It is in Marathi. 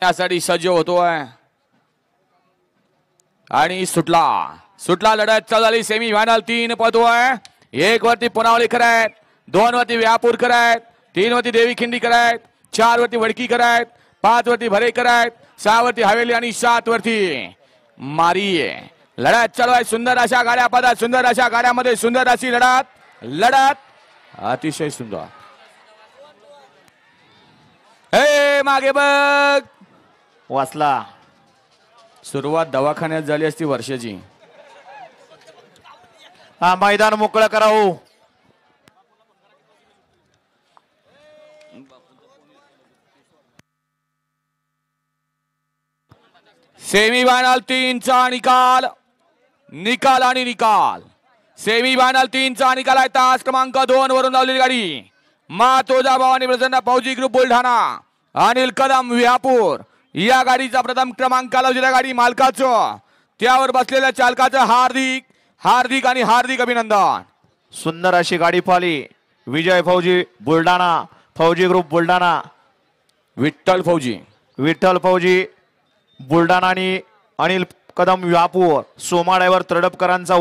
यासाठी सज्ज होतोय आणि सुटला लढत चालू झाली. सेमी फायनल 3 पळतोय. 1 वरती पुनावली करायत, 2 वरती व्यापूर करायत, 3 वरती देवी खिंडी करायत, 4 वरती वडकी करायत, 5 वरती भरे करायत, 6 वरती हवेली आणि 7 वरती मारी. लढत चालू आहे. सुंदर अशा गाड्या पदात, सुंदर अशा गाड्यामध्ये सुंदर अशी लढत अतिशय सुंदर. हे मागे बघ वाचला. सुरुवात दवाखान्यात झाली असती वर्षाची. हा मैदान मोकळं करावं. सेमी फायनल 3 चा निकाल. सेमी फायनल 3 चा निकाल आहे. तास क्रमांक 2 वरून लावलेली गाडी मातोजा भवानी प्रसन्न फौजी ग्रुप बुलढाणा, अनिल कदम विहापूर या गाडीचा प्रथम क्रमांक लावलेल्या गाडी मालकाचं, त्यावर बसलेल्या चालकाचं हार्दिक अभिनंदन. सुंदर अशी गाडी पाहिली. विजय फौजी बुलढाणा, फौजी ग्रुप बुलढाणा, विठ्ठल फौजी बुलढाणा आणि अनिल कदम विहापूर, सोमा ड्रायव्हर तडपकरांचा